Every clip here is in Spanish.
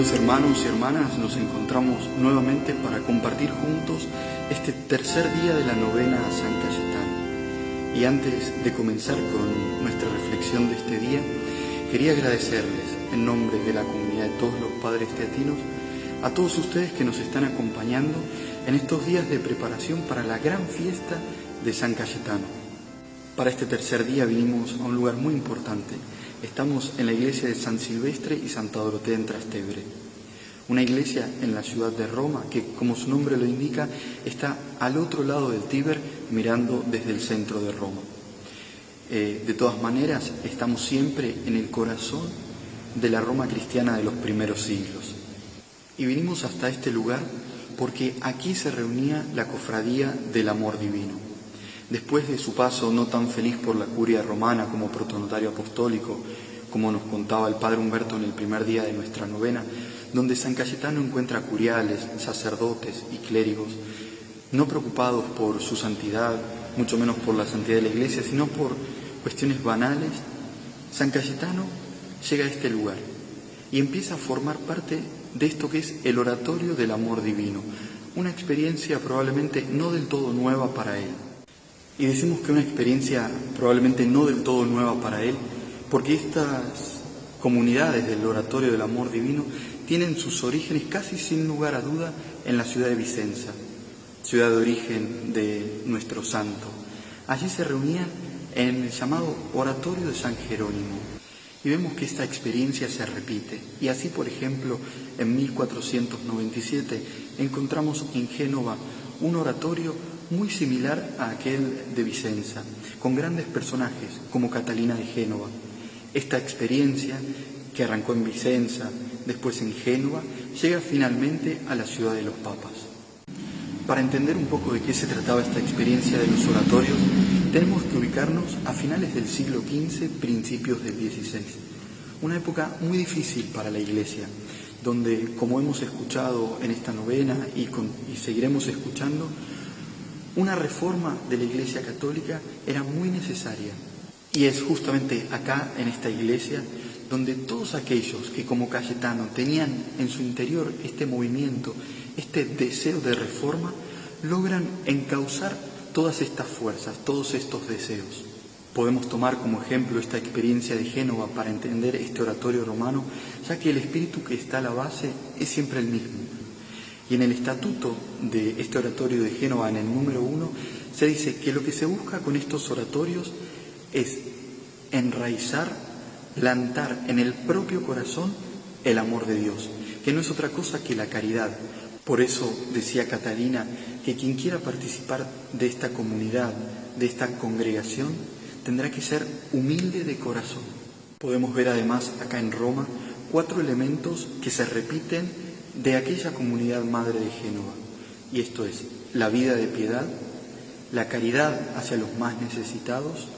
Queridos hermanos y hermanas, nos encontramos nuevamente para compartir juntos este tercer día de la novena a San Cayetano. Y antes de comenzar con nuestra reflexión de este día, quería agradecerles en nombre de la comunidad de todos los padres teatinos a todos ustedes que nos están acompañando en estos días de preparación para la gran fiesta de San Cayetano. Para este tercer día vinimos a un lugar muy importante. Estamos en la iglesia de San Silvestre y Santa Dorotea en Trastevere, una iglesia en la ciudad de Roma que, como su nombre lo indica, está al otro lado del Tíber, mirando desde el centro de Roma. De todas maneras, estamos siempre en el corazón de la Roma cristiana de los primeros siglos. Y vinimos hasta este lugar porque aquí se reunía la cofradía del amor divino. Después de su paso no tan feliz por la curia romana como protonotario apostólico, como nos contaba el padre Humberto en el primer día de nuestra novena, donde San Cayetano encuentra curiales, sacerdotes y clérigos, no preocupados por su santidad, mucho menos por la santidad de la iglesia, sino por cuestiones banales, San Cayetano llega a este lugar y empieza a formar parte de esto que es el oratorio del amor divino, una experiencia probablemente no del todo nueva para él. Y decimos que una experiencia probablemente no del todo nueva para él, porque estas comunidades del oratorio del amor divino tienen sus orígenes casi sin lugar a duda en la ciudad de Vicenza, ciudad de origen de nuestro santo. Allí se reunían en el llamado oratorio de San Jerónimo. Y vemos que esta experiencia se repite. Y así, por ejemplo, en 1497 encontramos en Génova un oratorio muy similar a aquel de Vicenza, con grandes personajes como Catalina de Génova. Esta experiencia, que arrancó en Vicenza, después en Génova, llega finalmente a la ciudad de los papas. Para entender un poco de qué se trataba esta experiencia de los oratorios, tenemos que ubicarnos a finales del siglo XV, principios del XVI. Una época muy difícil para la Iglesia, donde, como hemos escuchado en esta novena y seguiremos escuchando, una reforma de la Iglesia Católica era muy necesaria. Y es justamente acá, en esta iglesia, donde todos aquellos que como Cayetano tenían en su interior este movimiento, este deseo de reforma, logran encauzar todas estas fuerzas, todos estos deseos. Podemos tomar como ejemplo esta experiencia de Génova para entender este oratorio romano, ya que el espíritu que está a la base es siempre el mismo. Y en el estatuto de este oratorio de Génova, en el número 1, se dice que lo que se busca con estos oratorios es enraizar, plantar en el propio corazón el amor de Dios, que no es otra cosa que la caridad. Por eso decía Catalina que quien quiera participar de esta comunidad, de esta congregación, tendrá que ser humilde de corazón. Podemos ver además acá en Roma 4 elementos que se repiten de aquella comunidad madre de Génova, y esto es la vida de piedad, la caridad hacia los más necesitados,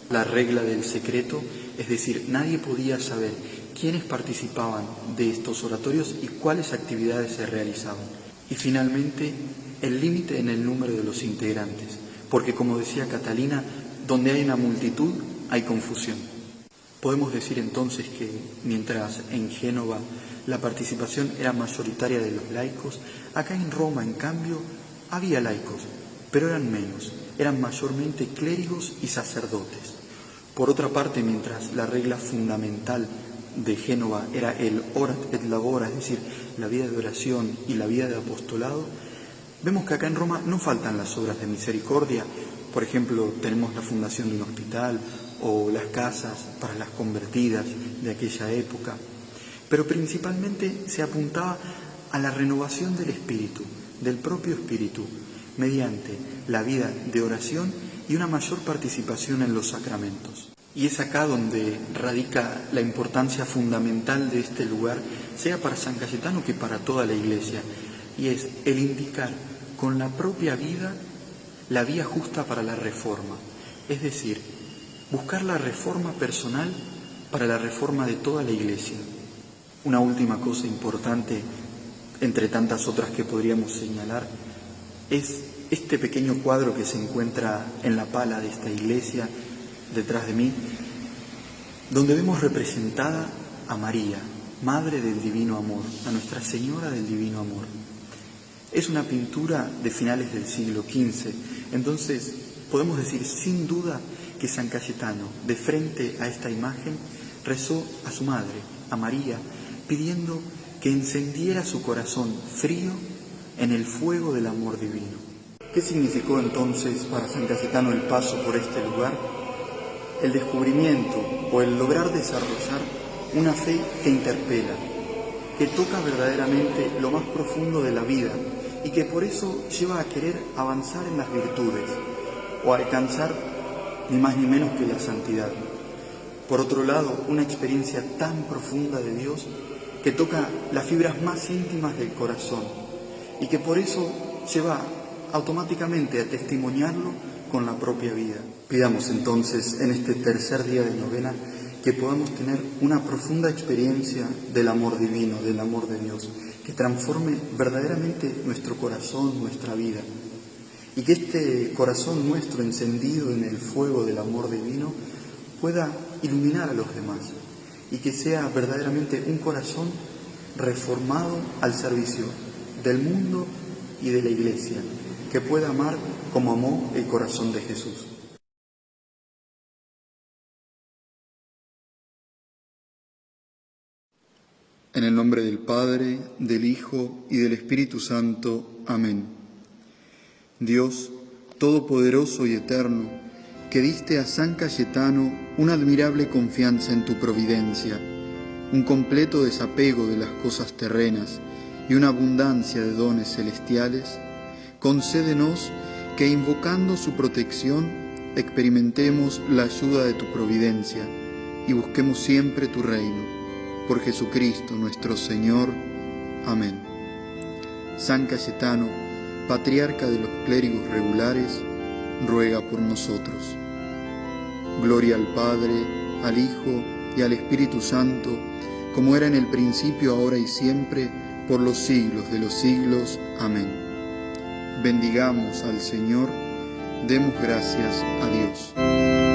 la regla del secreto, es decir, nadie podía saber quiénes participaban de estos oratorios y cuáles actividades se realizaban, y finalmente el límite en el número de los integrantes, porque como decía Catalina, donde hay una multitud hay confusión. Podemos decir entonces que mientras en Génova la participación era mayoritaria de los laicos, acá en Roma, en cambio, había laicos, pero eran menos, eran mayormente clérigos y sacerdotes. Por otra parte, mientras la regla fundamental de Génova era el orat et labora, es decir, la vida de oración y la vida de apostolado, vemos que acá en Roma no faltan las obras de misericordia. Por ejemplo, tenemos la fundación de un hospital o las casas para las convertidas de aquella época. Pero principalmente se apuntaba a la renovación del espíritu, del propio espíritu, mediante la vida de oración y una mayor participación en los sacramentos. Y es acá donde radica la importancia fundamental de este lugar, sea para San Cayetano que para toda la Iglesia, y es el indicar con la propia vida la vía justa para la reforma, es decir, buscar la reforma personal para la reforma de toda la Iglesia. Una última cosa importante, entre tantas otras que podríamos señalar, es este pequeño cuadro que se encuentra en la pala de esta iglesia, detrás de mí, donde vemos representada a María, Madre del Divino Amor, a Nuestra Señora del Divino Amor. Es una pintura de finales del siglo XV, entonces podemos decir sin duda que San Cayetano, de frente a esta imagen, rezó a su madre, a María, pidiendo que encendiera su corazón frío en el fuego del amor divino. ¿Qué significó entonces para San Cayetano el paso por este lugar? El descubrimiento o el lograr desarrollar una fe que interpela, que toca verdaderamente lo más profundo de la vida y que por eso lleva a querer avanzar en las virtudes o a alcanzar ni más ni menos que la santidad. Por otro lado, una experiencia tan profunda de Dios que toca las fibras más íntimas del corazón y que por eso lleva automáticamente a testimoniarlo con la propia vida. Pidamos entonces en este tercer día de novena que podamos tener una profunda experiencia del amor divino, del amor de Dios, que transforme verdaderamente nuestro corazón, nuestra vida, y que este corazón nuestro encendido en el fuego del amor divino pueda iluminar a los demás y que sea verdaderamente un corazón reformado al servicio del mundo y de la Iglesia, que pueda amar como amó el corazón de Jesús. En el nombre del Padre, del Hijo y del Espíritu Santo. Amén. Dios, todopoderoso y eterno, que diste a San Cayetano una admirable confianza en tu providencia, un completo desapego de las cosas terrenas y una abundancia de dones celestiales, concédenos que invocando su protección experimentemos la ayuda de tu providencia y busquemos siempre tu reino. Por Jesucristo nuestro Señor. Amén. San Cayetano, patriarca de los clérigos regulares, ruega por nosotros. Gloria al Padre, al Hijo y al Espíritu Santo, como era en el principio, ahora y siempre, por los siglos de los siglos. Amén. Bendigamos al Señor, demos gracias a Dios.